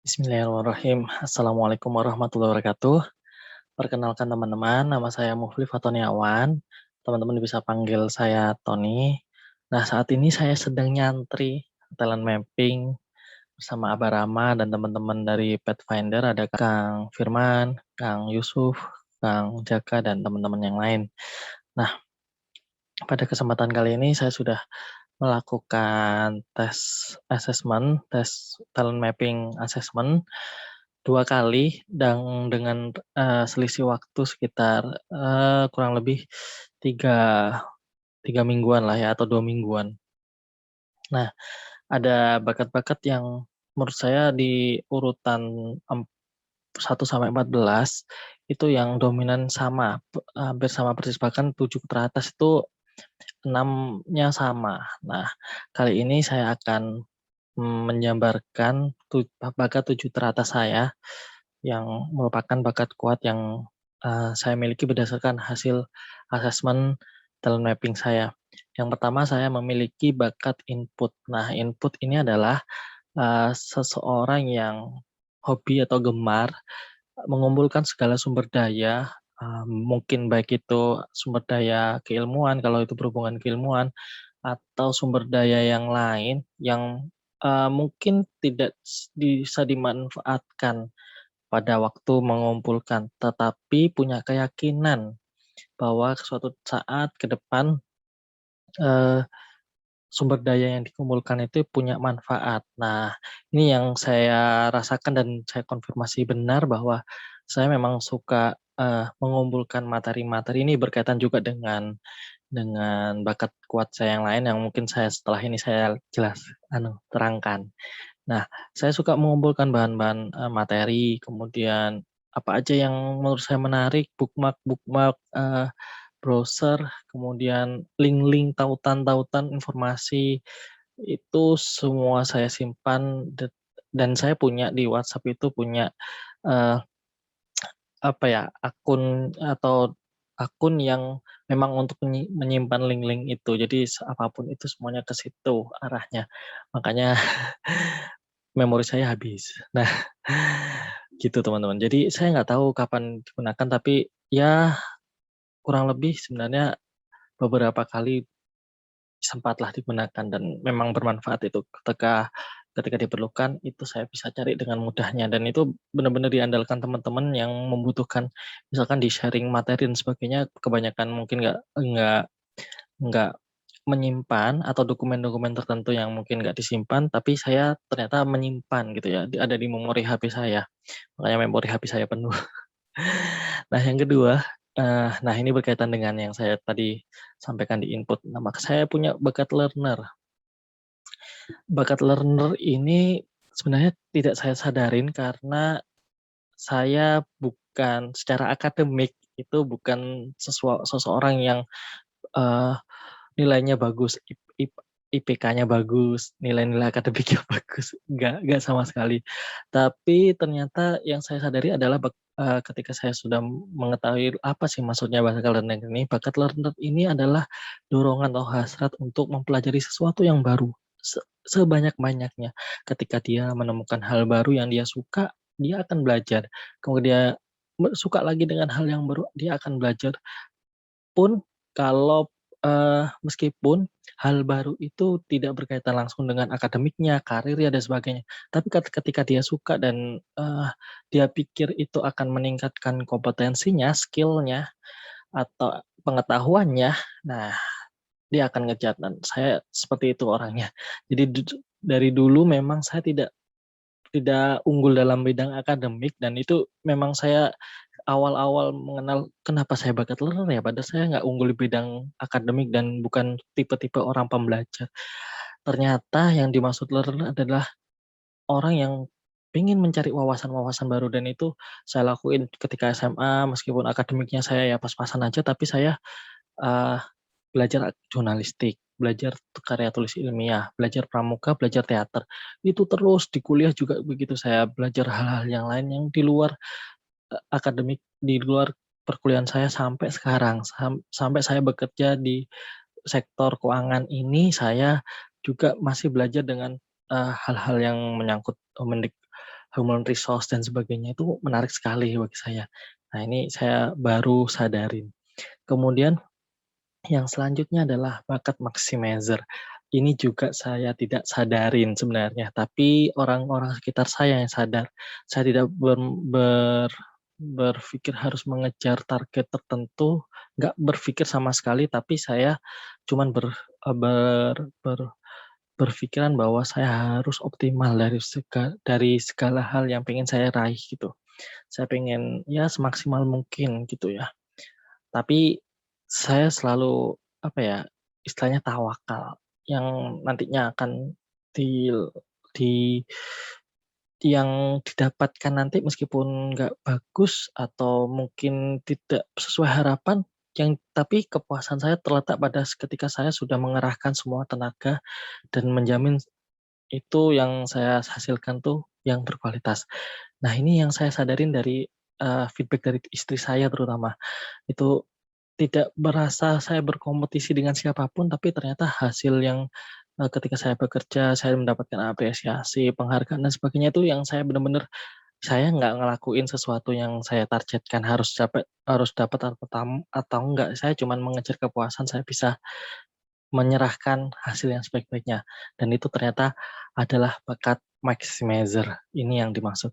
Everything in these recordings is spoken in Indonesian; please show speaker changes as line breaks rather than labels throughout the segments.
Bismillahirrahmanirrahim. Assalamualaikum warahmatullahi wabarakatuh. Perkenalkan teman-teman, nama saya Muhli Fatoniawan. Teman-teman bisa panggil saya Tony. Nah, saat ini saya sedang nyantri talent mapping bersama Abah Rama dan teman-teman dari Pathfinder. Ada Kang Firman, Kang Yusuf, Kang Jaka, dan teman-teman yang lain. Nah, pada kesempatan kali ini saya sudah melakukan tes talent mapping assessment 2 kali dan dengan, selisih waktu sekitar, kurang lebih tiga 3 mingguan lah ya atau 2 mingguan. Nah, ada bakat-bakat yang menurut saya di urutan 1 sampai 14 itu yang dominan sama, hampir sama persis, bahkan 7 teratas itu 6-nya sama. Nah, kali ini saya akan menjabarkan bakat 7 teratas saya yang merupakan bakat kuat yang, saya miliki berdasarkan hasil asesmen talent mapping saya. Yang pertama saya memiliki bakat input. Nah, input ini adalah, seseorang yang hobi atau gemar mengumpulkan segala sumber daya, mungkin baik itu sumber daya keilmuan kalau itu berhubungan keilmuan, atau sumber daya yang lain yang, mungkin tidak bisa dimanfaatkan pada waktu mengumpulkan, tetapi punya keyakinan bahwa suatu saat ke depan, eee, sumber daya yang dikumpulkan itu punya manfaat. Nah, ini yang saya rasakan dan saya konfirmasi benar bahwa saya memang suka, mengumpulkan materi-materi ini berkaitan juga dengan bakat kuat saya yang lain yang mungkin saya setelah ini saya terangkan. Nah, saya suka mengumpulkan bahan-bahan, materi, kemudian apa aja yang menurut saya menarik, bookmark-bookmark, browser, kemudian link-link, tautan-tautan informasi, itu semua saya simpan dan saya punya di WhatsApp itu punya, eee, apa ya, akun atau akun yang memang untuk menyimpan link-link itu. Jadi apapun itu semuanya ke situ arahnya. Makanya memori saya habis. Nah, gitu teman-teman. Jadi saya nggak tahu kapan digunakan, tapi ya kurang lebih sebenarnya beberapa kali sempatlah digunakan dan memang bermanfaat itu ketika diperlukan itu saya bisa cari dengan mudahnya dan itu benar-benar diandalkan teman-teman yang membutuhkan misalkan di-sharing materi dan sebagainya kebanyakan mungkin nggak menyimpan atau dokumen-dokumen tertentu yang mungkin nggak disimpan, tapi saya ternyata menyimpan gitu ya, ada di memori HP saya, makanya memori HP saya penuh. Nah yang kedua, nah ini berkaitan dengan yang saya tadi sampaikan di input. Nah maka saya punya bakat learner. Bakat learner ini sebenarnya tidak saya sadarin karena saya bukan secara akademik, itu bukan seseorang yang, eee, nilainya bagus, IPK-nya bagus, nilai-nilai akademiknya bagus, enggak sama sekali. Tapi ternyata yang saya sadari adalah ketika saya sudah mengetahui apa sih maksudnya bakat learner ini, bakat learner ini adalah dorongan atau hasrat untuk mempelajari sesuatu yang baru, sebanyak-banyaknya. Ketika dia menemukan hal baru yang dia suka, dia akan belajar. Kemudian suka lagi dengan hal yang baru, dia akan belajar. Pun kalau, meskipun hal baru itu tidak berkaitan langsung dengan akademiknya, karirnya, dan sebagainya, tapi ketika dia suka dan, dia pikir itu akan meningkatkan kompetensinya, skill-nya, atau pengetahuannya, nah dia akan ngejar dan saya seperti itu orangnya. Jadi dari dulu memang saya tidak tidak unggul dalam bidang akademik dan itu memang saya awal-awal mengenal kenapa saya bakat learner ya, padahal saya nggak unggul di bidang akademik dan bukan tipe-tipe orang pembelajar. Ternyata yang dimaksud learner adalah orang yang ingin mencari wawasan-wawasan baru dan itu saya lakuin ketika SMA meskipun akademiknya saya ya pas-pasan aja, tapi saya, eee, belajar jurnalistik, belajar karya tulis ilmiah, belajar pramuka, belajar teater. Itu terus di kuliah juga begitu, saya belajar hal-hal yang lain yang di luar akademik, di luar perkuliahan saya sampai sekarang, sampai saya bekerja di sektor keuangan ini, saya juga masih belajar dengan, hal-hal yang menyangkut human resource dan sebagainya itu menarik sekali bagi saya. Nah, ini saya baru sadarin. Kemudian yang selanjutnya adalah bakat maximizer. Ini juga saya tidak sadarin sebenarnya, tapi orang-orang sekitar saya yang sadar. Saya tidak berpikir harus mengejar target tertentu, nggak berpikir sama sekali, tapi saya cuman ber eee, ber ber berpikiran bahwa saya harus optimal dari segala hal yang pengen saya raih gitu. Saya pengen ya semaksimal mungkin gitu ya. Tapi saya selalu, apa ya, istilahnya tawakal, yang nantinya akan dil di yang didapatkan nanti meskipun nggak bagus atau mungkin tidak sesuai harapan, tapi kepuasan saya terletak pada ketika saya sudah mengerahkan semua tenaga dan menjamin itu yang saya hasilkan tuh yang berkualitas. Nah, ini yang saya sadarin dari, feedback dari istri saya terutama. Itu tidak merasa saya berkompetisi dengan siapapun, tapi ternyata hasil yang, ketika saya bekerja, saya mendapatkan apresiasi, penghargaan dan sebagainya itu yang saya bener-bener, saya nggak ngelakuin sesuatu yang saya targetkan harus dapat atau enggak, saya cuman mengejar kepuasan saya bisa menyerahkan hasil yang sebaik-baiknya, dan itu ternyata adalah bakat maximizer, ini yang dimaksud.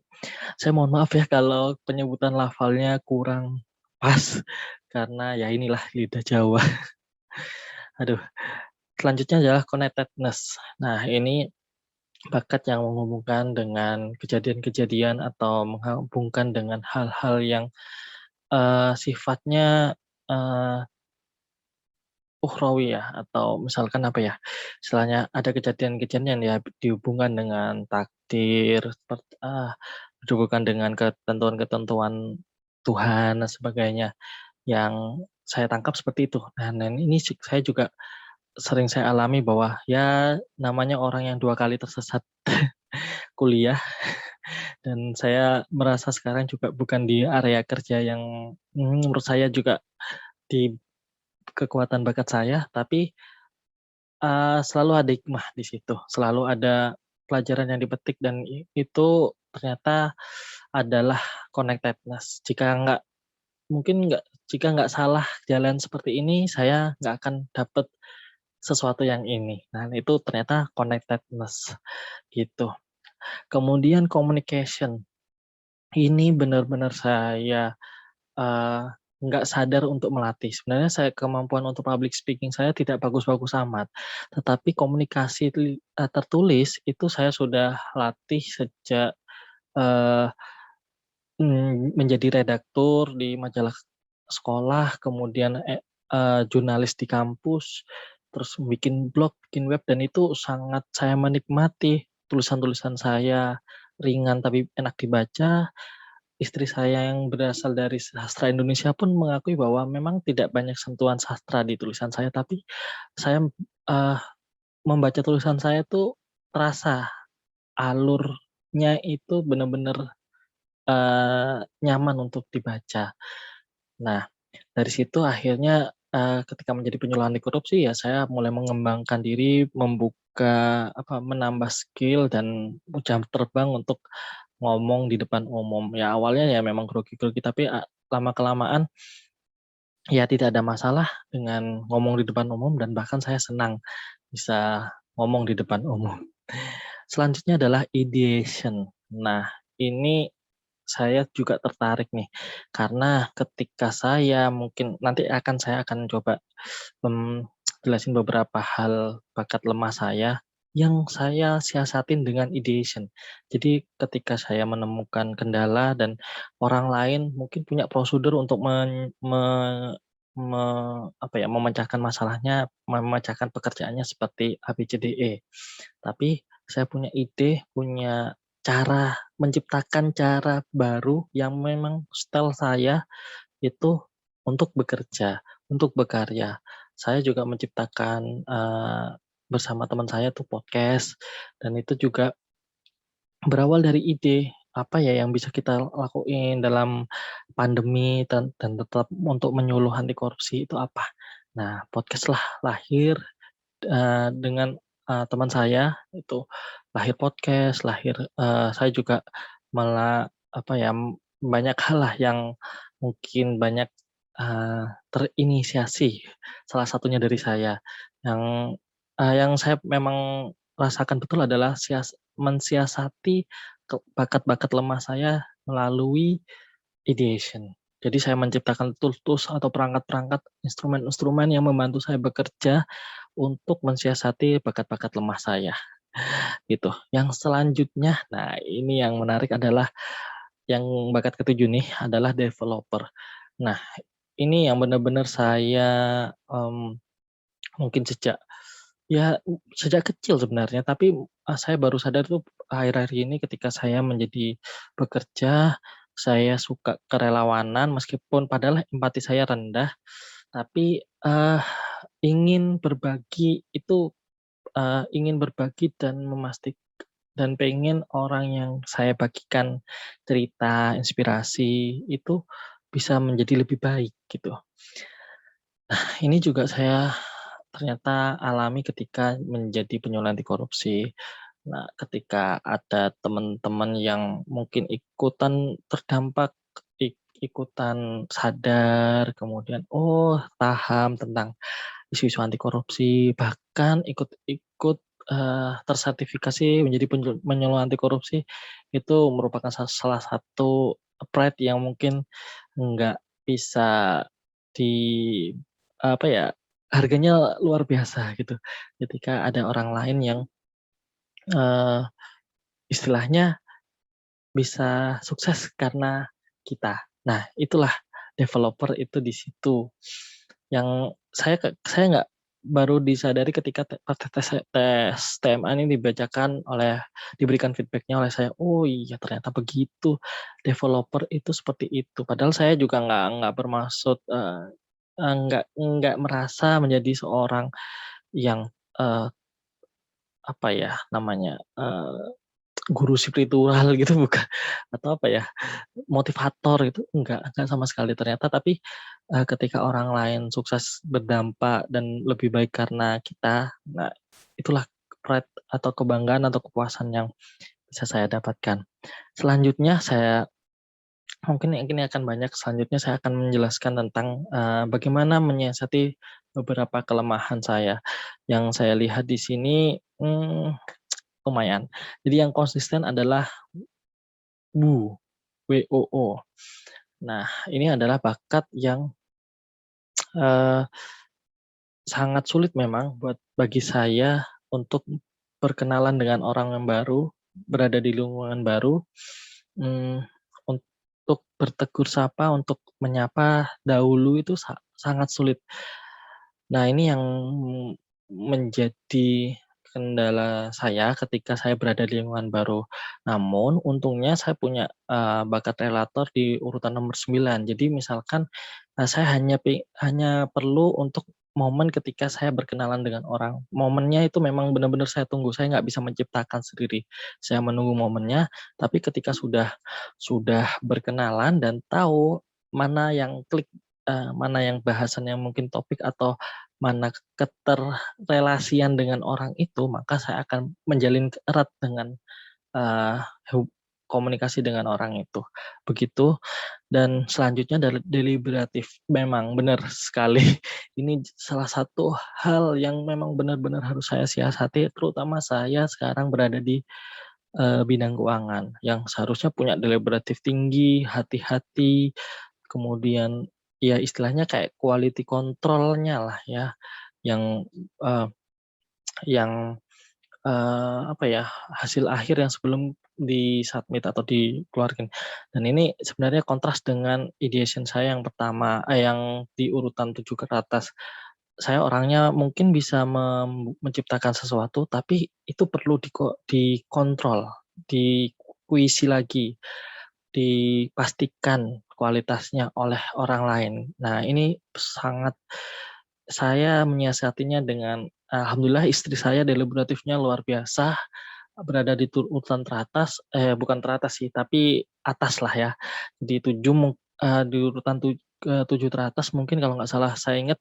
Saya mohon maaf ya kalau penyebutan lafalnya kurang pas, karena ya inilah lidah Jawa. Aduh, selanjutnya adalah connectedness. Nah, ini bakat yang menghubungkan dengan kejadian-kejadian atau menghubungkan dengan hal-hal yang, sifatnya, eee, ukhrawi ya, atau misalkan apa ya, istilahnya ada kejadian-kejadian yang dihubungkan dengan takdir, dihubungkan dengan ketentuan-ketentuan Tuhan dan sebagainya. Yang saya tangkap seperti itu. Nah, dan ini saya juga sering saya alami bahwa ya namanya orang yang 2 kali tersesat kuliah, dan saya merasa sekarang juga bukan di area kerja yang, menurut saya juga di kekuatan bakat saya, tapi, selalu ada hikmah di situ, selalu ada pelajaran yang dipetik dan itu ternyata adalah connectedness. Jika nggak salah jalan seperti ini, saya nggak akan dapet sesuatu yang ini. Nah, itu ternyata connectedness, gitu. Kemudian communication, ini benar-benar saya, eee, nggak sadar untuk melatih. Sebenarnya kemampuan untuk public speaking saya tidak bagus-bagus amat, tetapi komunikasi tertulis itu saya sudah latih sejak, eee menjadi redaktur di majalah sekolah, kemudian jurnalis di kampus, terus bikin blog, bikin web, dan itu sangat saya menikmati. Tulisan-tulisan saya ringan tapi enak dibaca. Istri saya yang berasal dari sastra Indonesia pun mengakui bahwa memang tidak banyak sentuhan sastra di tulisan saya, tapi saya, eee, membaca tulisan saya tuh terasa alurnya itu bener-bener nyaman untuk dibaca. Nah, dari situ akhirnya, ketika menjadi penyuluh anti korupsi ya saya mulai mengembangkan diri, menambah skill dan jam terbang untuk ngomong di depan umum. Ya awalnya ya memang grogi-grogi, tapi lama-kelamaan ya tidak ada masalah dengan ngomong di depan umum dan bahkan saya senang bisa ngomong di depan umum. Selanjutnya adalah ideation. Nah, ini saya juga tertarik nih, karena ketika saya mungkin nanti saya akan coba, mmm, jelasin beberapa hal bakat lemah saya, yang saya siasatin dengan ideation. Jadi ketika saya menemukan kendala dan orang lain mungkin punya prosedur untuk men me me apa ya, memecahkan masalahnya, memecahkan pekerjaannya seperti A, B, C, D, E. Tapi saya punya ide, punya cara, menciptakan cara baru yang memang style saya itu untuk bekerja, untuk berkarya. Saya juga menciptakan, bersama teman saya tuh podcast, dan itu juga berawal dari ide, apa ya yang bisa kita lakuin dalam pandemi dan tetap untuk menyuluh anti korupsi itu apa. Nah, podcast lah lahir dengan, teman saya itu lahir podcast, saya juga apa ya, banyak hal lah yang mungkin banyak, terinisiasi salah satunya dari saya. Yang, yang saya memang rasakan betul adalah mensiasati bakat-bakat lemah saya melalui ideation. Jadi saya menciptakan tools-tools atau perangkat-perangkat, instrumen-instrumen yang membantu saya bekerja untuk mensiasati bakat-bakat lemah saya, gitu. Yang selanjutnya, nah ini yang menarik adalah yang bakat ketujuh nih adalah developer. Nah, ini yang benar-benar saya, mungkin sejak kecil sebenarnya, tapi, saya baru sadar tuh akhir-akhir ini ketika saya menjadi bekerja, saya suka kerelawanan meskipun padahal empati saya rendah, tapi, ingin berbagi itu, ingin berbagi dan pengen orang yang saya bagikan cerita, inspirasi itu bisa menjadi lebih baik gitu. Ini juga saya ternyata alami ketika menjadi penyuluh anti korupsi. Nah, ketika ada teman-teman yang mungkin ikutan terdampak, ikutan sadar, kemudian, oh paham tentang isu-isu anti korupsi, bahkan ikut-ikut, tersertifikasi menjadi penyuluh anti korupsi, itu merupakan salah satu pride yang mungkin nggak bisa di apa ya, harganya luar biasa gitu, ketika ada orang lain yang, eee, istilahnya bisa sukses karena kita. Nah, itulah developer itu di situ. Yang saya nggak baru disadari ketika pas tes TMA ini diberikan feedback-nya oleh saya, "Oh iya ternyata begitu, developer itu seperti itu." Padahal saya juga nggak bermaksud, nggak merasa menjadi seorang yang, eee, apa ya namanya, guru spiritual gitu bukan, atau apa ya, motivator itu enggak sama sekali ternyata tapi, ketika orang lain sukses berdampak dan lebih baik karena kita, nah itulah pride atau kebanggaan atau kepuasan yang bisa saya dapatkan. Selanjutnya mungkin ini akan banyak, selanjutnya saya akan menjelaskan tentang, bagaimana menyiasati beberapa kelemahan saya. Yang saya lihat di sini, lumayan. Jadi yang konsisten adalah WOO, WOO. Nah, ini adalah bakat yang, eee, sangat sulit memang bagi saya untuk berkenalan dengan orang yang baru, berada di lingkungan baru, mmm, untuk bertegur sapa, untuk menyapa dahulu itu sangat sulit. Nah, ini yang menjadi kendala saya ketika saya berada di lingkungan baru. Namun untungnya saya punya, bakat relator di urutan nomor 9. Jadi misalkan, saya hanya perlu untuk momen ketika saya berkenalan dengan orang. Momennya itu memang benar-benar saya tunggu, saya nggak bisa menciptakan sendiri. Saya menunggu momennya, tapi ketika sudah berkenalan dan tahu mana yang klik, mana yang bahasan yang mungkin topik atau mana keterrelasian dengan orang itu, maka saya akan menjalin erat dengan, eee, komunikasi dengan orang itu, begitu. Dan selanjutnya deliberatif. Memang benar sekali, ini salah satu hal yang memang benar-benar harus saya siasati, terutama saya sekarang berada di, bidang keuangan, yang seharusnya punya deliberatif tinggi, hati-hati, kemudian ya istilahnya kayak quality control-nya lah ya, yang, eee yang, apa ya, hasil akhir yang sebelum di-submit atau dikeluarkan. Dan ini sebenarnya kontras dengan ideation saya yang pertama yang di urutan 7 ke atas. Saya orangnya mungkin bisa menciptakan sesuatu, tapi itu perlu dikontrol, dikuisi lagi, dipastikan kualitasnya oleh orang lain. Nah, ini saya menyiasatinya dengan alhamdulillah istri saya deliberatifnya luar biasa, berada di urutan teratas, bukan teratas sih, tapi atas lah ya. Di urutan 7 teratas mungkin kalau nggak salah saya ingat.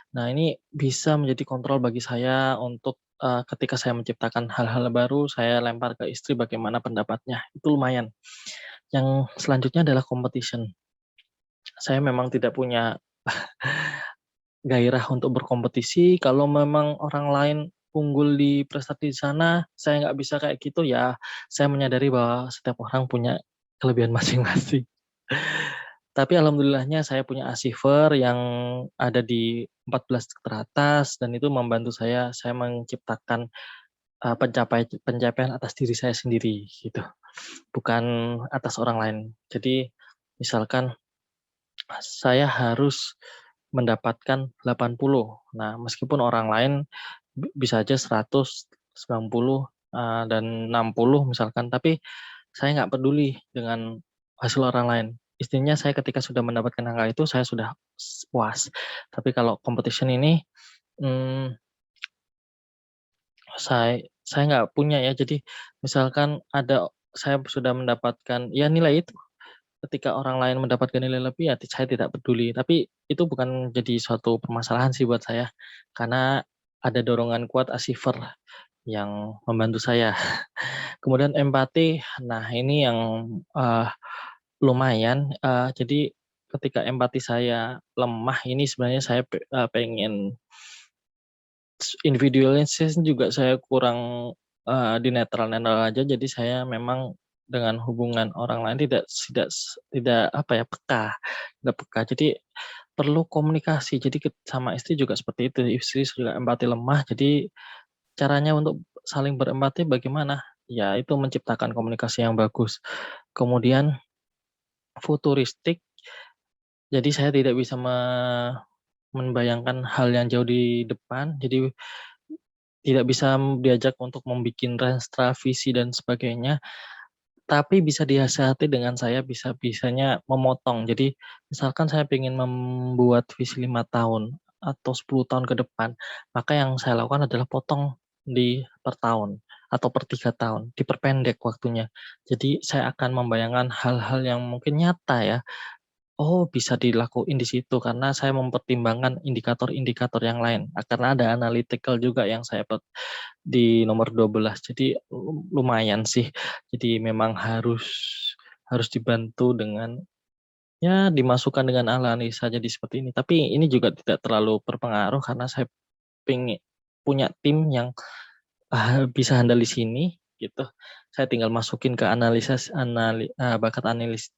Nah, ini bisa menjadi kontrol bagi saya untuk ketika saya menciptakan hal-hal baru, saya lempar ke istri bagaimana pendapatnya, itu lumayan. Yang selanjutnya adalah competition. Saya memang tidak punya gairah untuk berkompetisi, kalau memang orang lain unggul di prestasi di sana, saya nggak bisa kayak gitu, ya saya menyadari bahwa setiap orang punya kelebihan masing-masing. Tapi alhamdulillahnya saya punya achiever yang ada di 14 teratas dan itu membantu saya menciptakan, pencapaian atas diri saya sendiri gitu, bukan atas orang lain. Jadi misalkan saya harus mendapatkan 80. Nah, meskipun orang lain bisa aja 100, 90, dan 60 misalkan, tapi saya nggak peduli dengan hasil orang lain. Intinya saya ketika sudah mendapatkan angka itu saya sudah puas. Tapi kalau competition ini, mmm, saya nggak punya ya. Jadi misalkan saya sudah mendapatkan ya nilai itu, ketika orang lain mendapatkan nilai lebih ya saya tidak peduli, tapi itu bukan jadi suatu permasalahan sih buat saya, karena ada dorongan kuat achiever yang membantu saya. Kemudian empati, nah ini yang, eee, lumayan, jadi ketika empati saya lemah ini sebenarnya saya pengen individualisnya juga saya kurang, di netral-netral aja, jadi saya memang dengan hubungan orang lain tidak apa ya, tidak peka. Jadi perlu komunikasi, jadi sama istri juga seperti itu, istri juga empati lemah, jadi caranya untuk saling berempati bagaimana? Ya itu menciptakan komunikasi yang bagus. Kemudian futuristik, jadi saya tidak bisa membayangkan hal yang jauh di depan, jadi tidak bisa diajak untuk membikin renstra, visi, dan sebagainya, tapi bisa dihasihati dengan saya bisa-bisanya memotong. Jadi misalkan saya pengen membuat visi 5 tahun atau 10 tahun ke depan, maka yang saya lakukan adalah potong per tahun atau per 3 tahun, diperpendek waktunya. Jadi saya akan membayangkan hal-hal yang mungkin nyata ya, oh bisa dilakuin di situ karena saya mempertimbangkan indikator-indikator yang lain, karena ada analytical juga yang saya di nomor 12. Jadi lumayan sih. Jadi memang harus dibantu dengan ya dimasukkan dengan analisa jadi seperti ini. Tapi ini juga tidak terlalu berpengaruh karena saya punya tim yang, bisa handal di sini gitu. Saya tinggal masukin ke bakat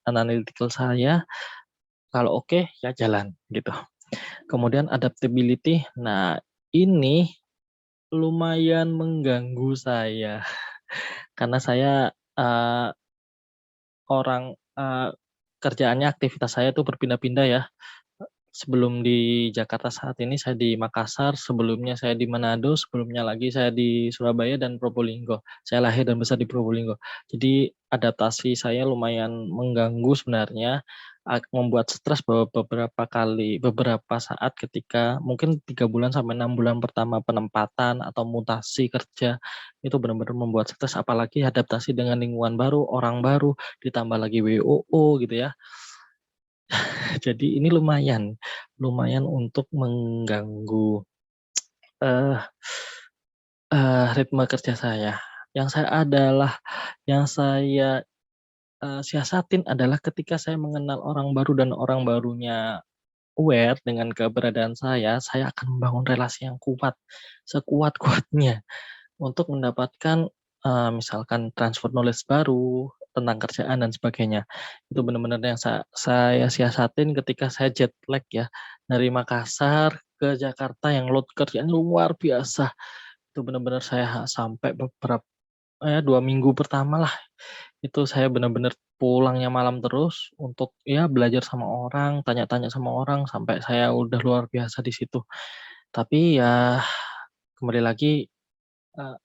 analytical saya, kalau oke ya jalan gitu. Kemudian adaptability, nah ini lumayan mengganggu saya. Karena saya, orang, kerjaannya aktivitas saya tuh berpindah-pindah ya. Sebelum di Jakarta saat ini saya di Makassar, sebelumnya saya di Manado, sebelumnya lagi saya di Surabaya dan Probolinggo. Saya lahir dan besar di Probolinggo. Jadi adaptasi saya lumayan mengganggu sebenarnya, membuat stres beberapa saat ketika mungkin 3 bulan sampai 6 bulan pertama penempatan atau mutasi kerja, itu benar-benar membuat stres apalagi adaptasi dengan lingkungan baru, orang baru, ditambah lagi WOO gitu ya. Jadi ini lumayan untuk mengganggu, eee ritme kerja saya. Yang saya, siasatin adalah ketika saya mengenal orang baru dan orang barunya aware dengan keberadaan saya akan membangun relasi yang kuat, sekuat-kuatnya. Untuk mendapatkan, misalkan transfer knowledge baru, tentang kerjaan dan sebagainya. Itu benar-benar yang saya siasatin ketika saya jet lag ya, dari Makassar ke Jakarta yang load kerjaan luar biasa. Itu benar-benar saya sampai 2 minggu pertama lah, itu saya benar-benar pulangnya malam terus untuk ya belajar sama orang, tanya-tanya sama orang, sampai saya udah luar biasa di situ. Tapi ya kembali lagi, eee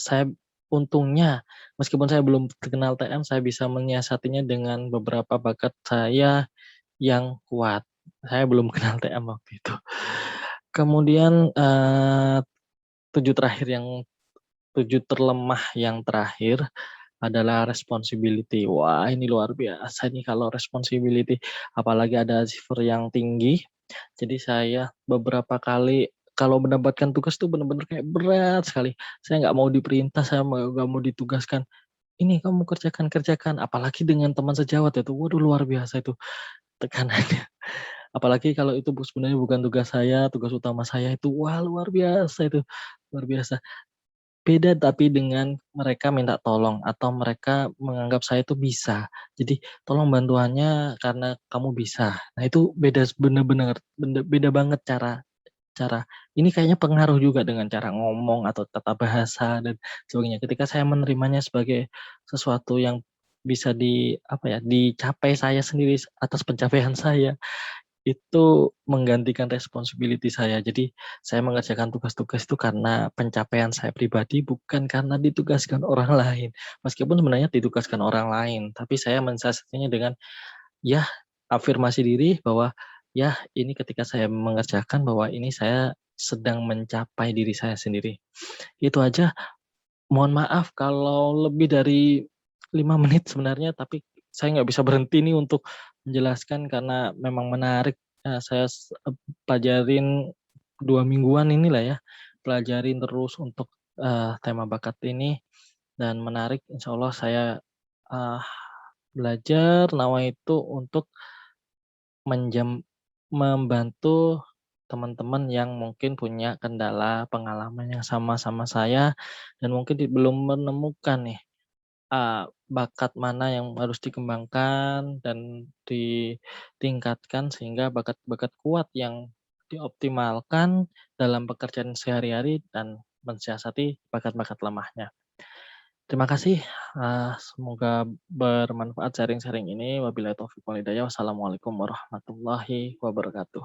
saya untungnya meskipun saya belum terkenal TM, saya bisa menyiasatinya dengan beberapa bakat saya yang kuat. Saya belum kenal TM waktu itu. Kemudian, 7 terlemah yang terakhir adalah responsibility. Wah, ini luar biasa nih kalau responsibility, apalagi ada achiever yang tinggi. Jadi saya beberapa kali kalau mendapatkan tugas tuh bener-bener kayak berat sekali. Saya nggak mau diperintah, saya nggak mau ditugaskan, "Ini kamu kerjakan kerjakan." Apalagi dengan teman sejawat itu, waduh luar biasa itu tekanannya. Apalagi kalau itu sebenarnya bukan tugas saya, tugas utama saya itu, wah luar biasa itu, luar biasa. Beda tapi dengan mereka minta tolong atau mereka menganggap saya itu bisa. Jadi, "Tolong bantuannya karena kamu bisa." Nah itu beda bener-bener beda banget cara cara ini kayaknya pengaruh juga dengan cara ngomong atau tata bahasa dan sebagainya. Ketika saya menerimanya sebagai sesuatu yang bisa apa ya, dicapai saya sendiri atas pencapaian saya, itu menggantikan responsibility saya. Jadi, saya mengerjakan tugas-tugas itu karena pencapaian saya pribadi, bukan karena ditugaskan orang lain. Meskipun sebenarnya ditugaskan orang lain, tapi saya mensiasatinya dengan, ya afirmasi diri bahwa, ya ini ketika saya mengerjakan bahwa ini saya sedang mencapai diri saya sendiri. Itu aja. Mohon maaf kalau lebih dari 5 menit sebenarnya, tapi saya nggak bisa berhenti nih untuk menjelaskan karena memang menarik, saya pelajarin 2 mingguan inilah ya, pelajarin terus untuk, tema bakat ini dan menarik. Insyaallah saya, eee, belajar nawa itu untuk membantu teman-teman yang mungkin punya kendala pengalaman yang sama saya dan mungkin belum menemukan nih, bakat mana yang harus dikembangkan dan ditingkatkan sehingga bakat-bakat kuat yang dioptimalkan dalam pekerjaan sehari-hari dan mensiasati bakat-bakat lemahnya. Terima kasih, semoga bermanfaat sharing-sharing ini. Wabillahi taufiq wal hidayah. Wassalamualaikum warahmatullahi wabarakatuh.